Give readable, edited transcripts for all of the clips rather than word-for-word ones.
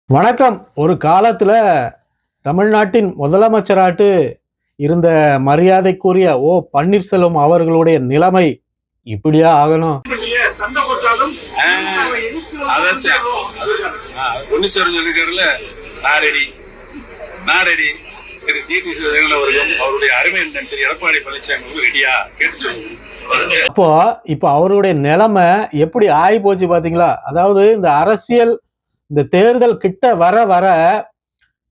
வணக்கம். ஒரு காலத்துல தமிழ்நாட்டின் முதலமைச்சராட்டு இருந்த மரியாதைக்குரிய பன்னீர்செல்வம் அவர்களுடைய நிலைமை இப்படியா ஆகணும்? அவருடைய அருமை திரு எடப்பாடி பழனிசாமி ரெடியா கேட்டு. அப்போ இப்ப அவருடைய நிலைமை எப்படி ஆகி போச்சு பாத்தீங்களா? அதாவது இந்த அரசியல், இந்த தேர்தல் கிட்ட வர வர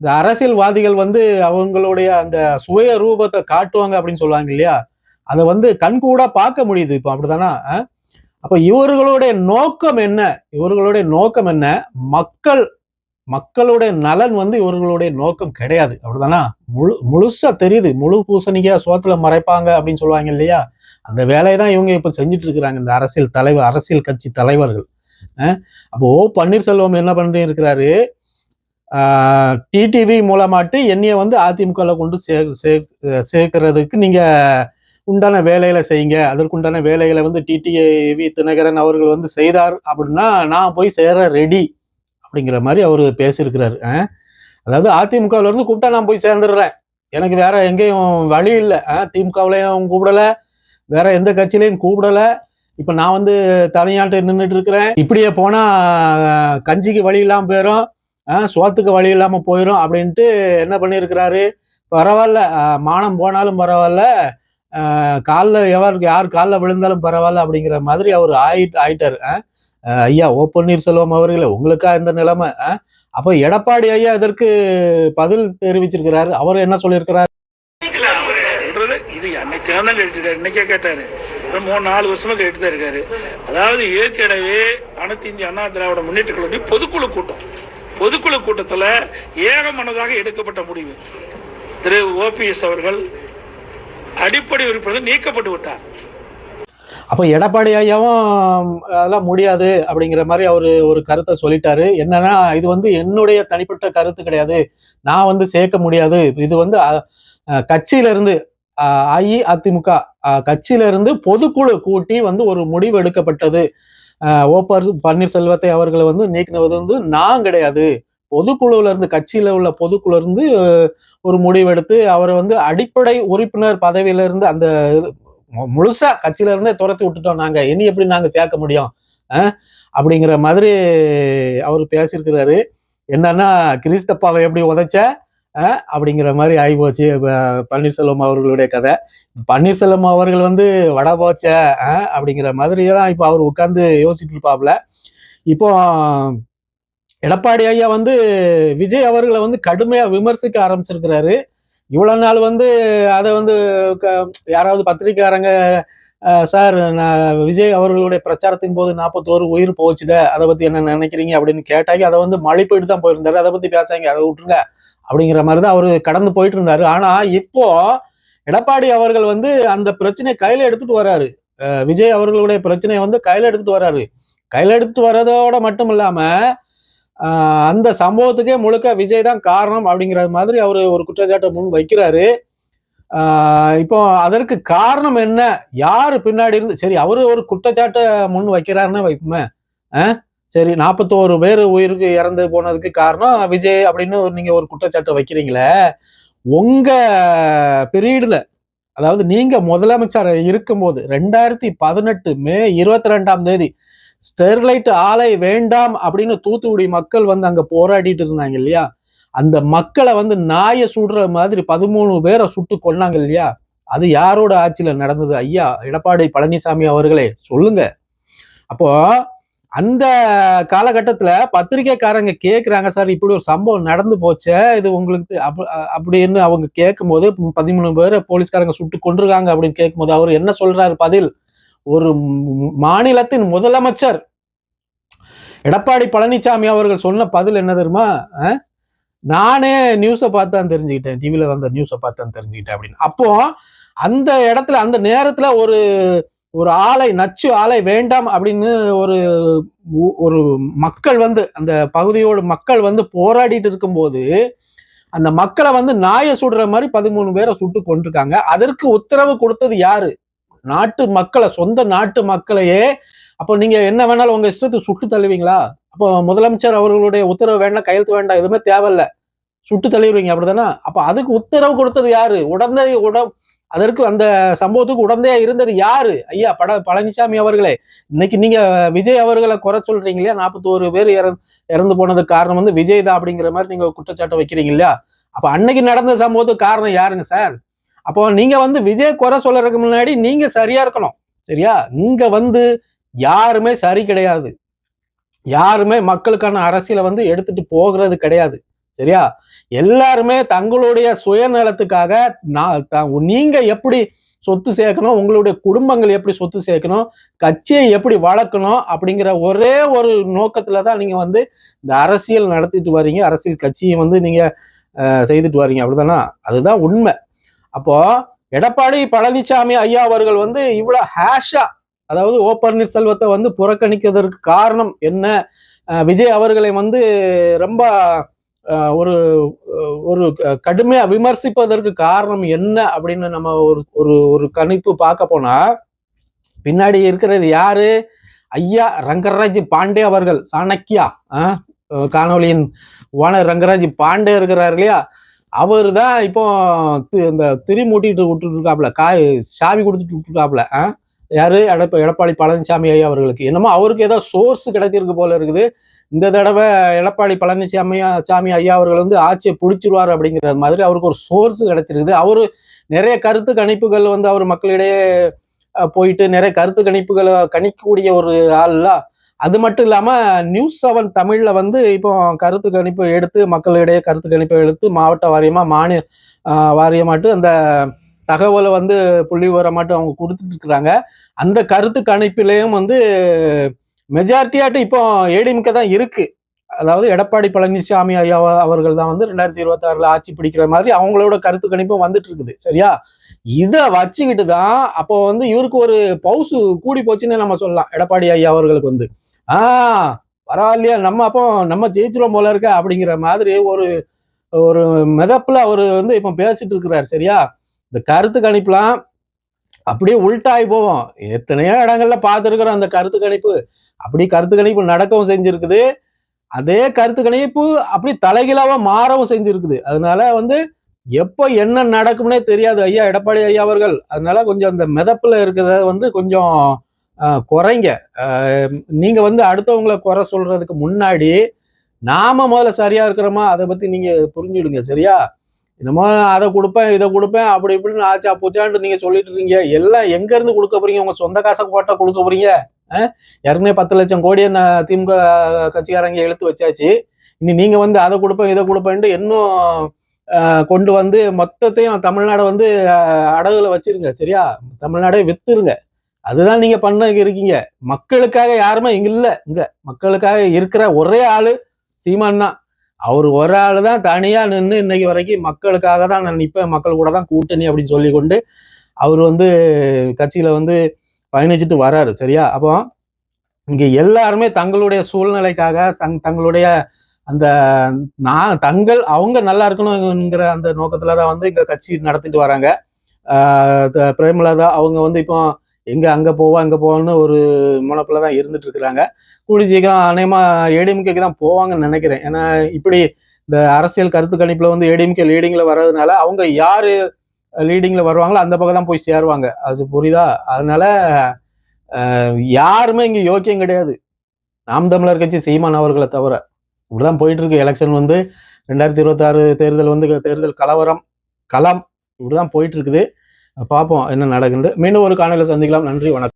இந்த அரசியல்வாதிகள் அவங்களுடைய அந்த சுய ரூபத்தை காட்டுவாங்க அப்படின்னு சொல்லுவாங்க இல்லையா? அதை கண்கூடா பார்க்க முடியுது. இப்போ அப்படித்தானா? அப்ப இவர்களுடைய நோக்கம் என்ன? இவர்களுடைய நோக்கம் என்ன? மக்களுடைய நலன் இவர்களுடைய நோக்கம் கிடையாது. அப்படித்தானா? முழுசா தெரியுது. முழு பூசணிக்கா சோத்துல மறைப்பாங்க அப்படின்னு சொல்லுவாங்க இல்லையா? அந்த வேலையை தான் இவங்க இப்ப செஞ்சுட்டு இருக்கிறாங்க, இந்த அரசியல் கட்சி தலைவர்கள். அப்போ பன்னீர்செல்வம் என்ன பண்ணி இருக்கிறாரு? டிடிவி மூலமாட்டு என்னைய அதிமுக கொண்டு சேர்க்கிறதுக்கு நீங்க உண்டான வேலையில செய்யுங்க, அதற்குண்டான வேலைகளை டிடிவி தினகரன் அவர்கள் செய்தார் அப்படின்னா நான் போய் சேர ரெடி அப்படிங்கிற மாதிரி அவரு பேசியிருக்கிறாரு. அதாவது அதிமுகவுல இருந்து கூப்பிட்டா நான் போய் சேர்ந்துடுறேன், எனக்கு வேற எங்கேயும் வழி இல்லை, திமுகவுலையும் கூப்பிடல, வேற எந்த கட்சியிலையும் கூப்பிடல, இப்ப நான் தனியாட்டு நின்றுட்டு இருக்கிறேன், இப்படியே போனா கஞ்சிக்கு வழி இல்லாம போயிடும், சோத்துக்கு வழி இல்லாம போயிடும் அப்படின்ட்டு என்ன பண்ணியிருக்கிறாரு? பரவாயில்ல, மானம் போனாலும் பரவாயில்ல, யார் காலில் விழுந்தாலும் பரவாயில்ல அப்படிங்கிற மாதிரி அவர் ஆயிட்டாரு. ஐயா பன்னீர்செல்வம் அவர்களே, உங்களுக்கா இந்த நிலைமை? அப்போ எடப்பாடி ஐயா இதற்கு பதில் தெரிவிச்சிருக்கிறாரு. அவர் என்ன சொல்லியிருக்கிறார்? இன்னைக்கே கேட்டாரு, 3-4 வருஷமா கேட்டுதான் இருக்காரு. அதாவது ஏற்கனவே அனைத்து இந்திய அண்ணா திராவிட முன்னேற்ற கழகம் பொதுக்குழு கூட்டத்தில் ஏகமனதாக எடுக்கப்பட்ட முடிவு, திரு ஓபிஎஸ் அவர்கள் அடிப்படை உறுப்பினர் நீக்கப்பட்டு விட்டார். அப்போ எடப்பாடி ஐயாவும் அதெல்லாம் முடியாது அப்படிங்கிற மாதிரி அவரு ஒரு கருத்தை சொல்லிட்டாரு. என்னன்னா, இது என்னுடைய தனிப்பட்ட கருத்து கிடையாது, நான் சேர்க்க முடியாது, இது கட்சியில இருந்து அஇஅதிமுக கட்சியில இருந்து பொதுக்குழு கூட்டி ஒரு முடிவு எடுக்கப்பட்டது. பன்னீர்செல்வத்தை அவர்களை நீக்கினது நான் கிடையாது, பொதுக்குழுல இருந்து, கட்சியில உள்ள பொதுக்குழு இருந்து ஒரு முடிவு எடுத்து அவரை அடிப்படை உறுப்பினர் பதவியில இருந்து அந்த முழுசா கட்சியில இருந்தே துரத்தி விட்டுட்டோம், நாங்க இனி எப்படி நாங்க சேர்க்க முடியும் அப்படிங்கிற மாதிரி அவர் பேசியிருக்கிறாரு. என்னன்னா, கிறிஸ்தப்பாவை எப்படி உதைச்ச அப்படிங்கிற மாதிரி ஆகி போச்சு பன்னீர்செல்வம் அவர்களுடைய கதை. பன்னீர்செல்வம் அவர்கள் வடை போச்ச அப்படிங்கிற மாதிரி தான் இப்போ அவர் உட்கார்ந்து யோசிச்சுட்டு இருப்பாப்ல. இப்போ எடப்பாடி ஐயா விஜய் அவர்களை கடுமையா விமர்சிக்க ஆரம்பிச்சிருக்கிறாரு. இவ்வளவு நாள் அதை யாராவது பத்திரிக்கையாரங்க, சார் நான் விஜய் அவர்களுடைய பிரச்சாரத்தின் போது 41 உயிர் போச்சுத, அதை பத்தி என்ன நினைக்கிறீங்க அப்படின்னு கேட்டாங்க. அதை மழைப்பீடு தான் போயிருந்தாரு, அதை பத்தி பேசாங்க, அதை விட்டுருங்க அப்படிங்கிற மாதிரிதான் அவரு கடந்து போயிட்டு இருந்தாரு. ஆனா இப்போ எடப்பாடி அவர்கள் அந்த பிரச்சனையை கையில எடுத்துட்டு வர்றாரு. விஜய் அவர்களுடைய பிரச்சனையை கையில எடுத்துட்டு வர்றாரு. கையில எடுத்துட்டு வர்றதோட மட்டும் இல்லாம அந்த சம்பவத்துக்கே முழுக்க விஜய் தான் காரணம் அப்படிங்கிற மாதிரி அவரு ஒரு குற்றச்சாட்டை முன் வைக்கிறாரு. இப்போ அதற்கு காரணம் என்ன, யாரு பின்னாடி இருந்து? சரி, அவரு ஒரு குற்றச்சாட்டை முன் வைக்கிறாருன்னு வைக்குமே, சரி 41 பேர் உயிருக்கு இறந்து போனதுக்கு காரணம் விஜய் அப்படின்னு நீங்க ஒரு குற்றச்சாட்டை வைக்கிறீங்களே, உங்க பீரியட்ல, அதாவது நீங்க முதலமைச்சர் இருக்கும்போது 2018 மே 22ஆம் தேதி ஸ்டெர்லைட் ஆலை வேண்டாம் அப்படின்னு தூத்துக்குடி மக்கள் அங்க போராடிட்டு இருந்தாங்க இல்லையா? அந்த மக்களை நாயை சுடுற மாதிரி 13 பேரை சுட்டு கொன்னாங்க இல்லையா? அது யாரோட ஆட்சியில நடந்தது? ஐயா எடப்பாடி பழனிசாமி அவர்களே சொல்லுங்க. அப்போ அந்த காலகட்டத்துல பத்திரிகைக்காரங்க கேட்கிறாங்க, சார் இப்படி ஒரு சம்பவம் நடந்து போச்சே, இது உங்களுக்கு அப்படின்னு அவங்க கேட்கும் போது 13 பேரை போலீஸ்காரங்க சுட்டு கொண்டிருக்காங்க அப்படின்னு கேட்கும் போது அவர் என்ன சொல்றாரு பதில்? ஒரு மாநிலத்தின் முதலமைச்சர் எடப்பாடி பழனிசாமி அவர்கள் சொன்ன பதில் என்ன தெரியுமா? நானே நியூஸை பார்த்தான் தெரிஞ்சுக்கிட்டேன், டிவில வந்த நியூஸை பார்த்தான் தெரிஞ்சுக்கிட்டேன் அப்படின்னு. அப்போ அந்த இடத்துல, அந்த நேரத்துல ஒரு ஆலை, நச்சு ஆலை வேண்டாம் அப்படின்னு ஒரு மக்கள் அந்த பகுதியோட மக்கள் போராடிட்டு இருக்கும்போது அந்த மக்களை நாயை சுடுற மாதிரி 13 பேரை சுட்டு கொண்டிருக்காங்க. அதற்கு உத்தரவு கொடுத்தது யாரு? நாட்டு மக்களை, சொந்த நாட்டு மக்களையே. அப்போ நீங்க என்ன வேணாலும் உங்க இஷ்டத்துக்கு சுட்டு தள்ளுவீங்களா? அப்போ முதலமைச்சர் அவர்களுடைய உத்தரவு வேண்டாம், கையெழுத்து வேண்டாம், எதுவுமே தேவையில்ல, சுட்டு தள்ளிடுவீங்க அப்படிதானே? அப்ப அதுக்கு உத்தரவு கொடுத்தது யாரு? அதற்கு அந்த சம்பவத்துக்கு உடந்தையா இருந்தது யாரு? ஐயா பழனிசாமி அவர்களே. இன்னைக்கு நீங்க விஜய் அவர்களை குறை சொல்றீங்க இல்லையா? 41 பேர் இறந்து போனதுக்கு காரணம் வந்து விஜய் தான் அப்படிங்கிற மாதிரி நீங்க குற்றச்சாட்டை வைக்கிறீங்க இல்லையா? அப்ப அன்னைக்கு நடந்த சம்பவத்துக்கு காரணம் யாருங்க சார்? அப்போ நீங்க வந்து விஜய் குறை சொல்றதுக்கு முன்னாடி நீங்க சரியா இருக்கணும். சரியா? நீங்க வந்து யாருமே சரி கிடையாது. யாருமே மக்களுக்கான அரசியலை வந்து எடுத்துட்டு போகிறது கிடையாது. சரியா? எல்லாருமே தங்களுடைய சுயநலத்துக்காக நீங்க எப்படி சொத்து சேர்க்கணும், உங்களுடைய குடும்பங்கள் எப்படி சொத்து சேர்க்கணும், கட்சியை எப்படி வளர்க்கணும் அப்படிங்கிற ஒரே ஒரு நோக்கத்துலதான் நீங்க வந்து இந்த அரசியல் நடத்திட்டு வர்றீங்க. அரசியல் கட்சியை வந்து நீங்க செய்துட்டு வர்றீங்க. அப்படிதானா? அதுதான் உண்மை. அப்போ எடப்பாடி பழனிசாமி ஐயா அவர்கள் வந்து இவ்வளவு ஹேஷா, அதாவது ஓ பன்னீர்செல்வத்தை வந்து புறக்கணிக்கிறதுக்கு காரணம் என்ன, விஜய் அவர்களை வந்து ரொம்ப ஒரு ஒரு கடுமையா விமர்சிப்பதற்கு காரணம் என்ன அப்படின்னு நம்ம ஒரு ஒரு கணிப்பு பார்க்க போனா, பின்னாடி இருக்கிறது யாரு? ஐயா ரங்கராஜ் பாண்டே அவர்கள். சாணக்கியா காணொலியின் ஓனர் ரங்கராஜ் பாண்டே இருக்கிறார் இல்லையா? அவரு தான் இப்போ இந்த மூட்டிட்டு விட்டுட்டு இருக்காப்ல, சாவி கொடுத்துட்டு விட்டுருக்காப்ல. யாரு? எடப்பாடி பழனிசாமி ஐயா அவர்களுக்கு. என்னமோ அவருக்கு ஏதோ சோர்ஸ் கிடைச்சிருக்கு போல இருக்குது. இந்த தடவை எடப்பாடி பழனிசாமி ஐயா அவர்கள் வந்து ஆட்சியை பிடிச்சிருவார் அப்படிங்கிற மாதிரி அவருக்கு ஒரு சோர்ஸ் கிடைச்சிருக்குது. அவரு நிறைய கருத்து கணிப்புகள் வந்து அவர் மக்களிடையே போயிட்டு நிறைய கருத்து கணிப்புகளை கணிக்கக்கூடிய ஒரு ஆள்ல. அது மட்டும் இல்லாம நியூஸ்7 தமிழ்ல வந்து இப்போ கருத்து கணிப்பு எடுத்து, மக்களிடையே கருத்து கணிப்பை எடுத்து, மாவட்ட வாரியமா மாநில வாரியமாட்டு அந்த தகவலை வந்து புள்ளி விவரமாட்டு அவங்க கொடுத்துட்டு இருக்கிறாங்க. அந்த கருத்து கணிப்பிலையும் வந்து மெஜாரிட்டியாட்டு இப்போ ஏடிஎம்கே தான் இருக்கு. அதாவது எடப்பாடி பழனிசாமி ஐயா அவர்கள் தான் வந்து 2026 ஆட்சி பிடிக்கிற மாதிரி அவங்களோட கருத்து கணிப்பும் வந்துட்டு இருக்குது. சரியா? இதை வச்சுக்கிட்டு தான் அப்போ வந்து இவருக்கு ஒரு பவுசு கூடி போச்சுன்னு நம்ம சொல்லலாம். எடப்பாடி ஐயா அவர்களுக்கு வந்து பரவாயில்லையா, நம்ம ஜெயிச்சிரும் போல இருக்க அப்படிங்கிற மாதிரி ஒரு ஒரு மிதப்புல அவரு வந்து இப்ப பேசிட்டு இருக்கிறார். சரியா? இந்த கருத்து கணிப்புலாம் அப்படியே உள்டாகி போவோம். எத்தனையோ இடங்கள்ல பார்த்துருக்கிறோம் அந்த கருத்து கணிப்பு. அப்படி கருத்து கணிப்பு நடக்கவும் செஞ்சிருக்குது. அதே கருத்து கணிப்பு அப்படி தலைகீழாவா மாறவும் செஞ்சிருக்குது. அதனால வந்து எப்ப என்ன நடக்கும்னே தெரியாது ஐயா எடப்பாடி ஐயா அவர்கள். அதனால கொஞ்சம் அந்த மிதப்புல இருக்கிறத வந்து கொஞ்சம் குறைங்க. நீங்க வந்து அடுத்தவங்களை குறை சொல்றதுக்கு முன்னாடி நாம முதல்ல சரியா இருக்கிறோமா அதை பத்தி நீங்க புரிஞ்சுடுங்க. சரியா? என்னமோ அதை கொடுப்பேன் இதை கொடுப்பேன் அப்படி இப்படின்னு ஆச்சா பூச்சான்னு நீங்க சொல்லிட்டு இருக்கீங்க. எல்லாம் எங்க இருந்து கொடுக்க போறீங்க? உங்க சொந்த காசை போட்டா கொடுக்க போறீங்க? ஏற்கனவே 10 லட்சம் கோடியை திமுக கட்சிக்காரங்க இழுத்து வச்சாச்சு. இனி நீங்க வந்து அதை கொடுப்பேன் இதை கொடுப்பேன்ட்டு இன்னும் கொண்டு வந்து மொத்தத்தையும் தமிழ்நாடை வந்து அடகுல வச்சிருங்க. சரியா? தமிழ்நாடே வித்துருங்க. அதுதான் நீங்க பண்ண இருக்கீங்க. மக்களுக்காக யாருமே இங்க இல்ல. இங்க மக்களுக்காக இருக்கிற ஒரே ஆளு சீமான் தான். அவர் ஒரு ஆளு தான் தனியா நின்று இன்னைக்கு வரைக்கும் மக்களுக்காக தான் நான் நிற்பேன், மக்கள் கூட தான் கூட்டணி அப்படின்னு சொல்லி கொண்டு அவர் வந்து கட்சியில வந்து பயணிச்சுட்டு வராரு. சரியா? அப்போ இங்க எல்லாருமே தங்களுடைய சூழ்நிலைக்காக தங்களுடைய அந்த அவங்க நல்லா இருக்கணுங்கிற அந்த நோக்கத்துலதான் வந்து இங்க கட்சி நடத்திட்டு வராங்க. பிரேமலதா அவங்க வந்து இப்போ எங்க அங்க போவான்னு ஒரு முனைப்புல தான் இருந்துட்டு இருக்கிறாங்க. கூடி சீக்கிரம் அநேகமா ஏடிஎம்கேக்கு தான் போவாங்கன்னு நினைக்கிறேன். ஏன்னா இப்படி இந்த அரசியல் கருத்து கணிப்புல வந்து ஏடிஎம்கே லீடிங்ல வர்றதுனால அவங்க யாரு லீடிங்ல வருவாங்களோ அந்த பக்கம் தான் போய் சேருவாங்க. அது புரியுதா? அதனால யாருமே இங்க யோக்கியம் கிடையாது, நாம் தமிழர் கட்சி சீமான் அவர்களை தவிர. இப்படிதான் போயிட்டு இருக்கு எலெக்ஷன் வந்து 2026 தேர்தல் வந்து தேர்தல் களம் இப்படிதான் போயிட்டு இருக்குது. பார்ப்போம் என்ன நடக்குது. மீண்டும் ஒரு காணொலியில சந்திக்கலாம். நன்றி, வணக்கம்.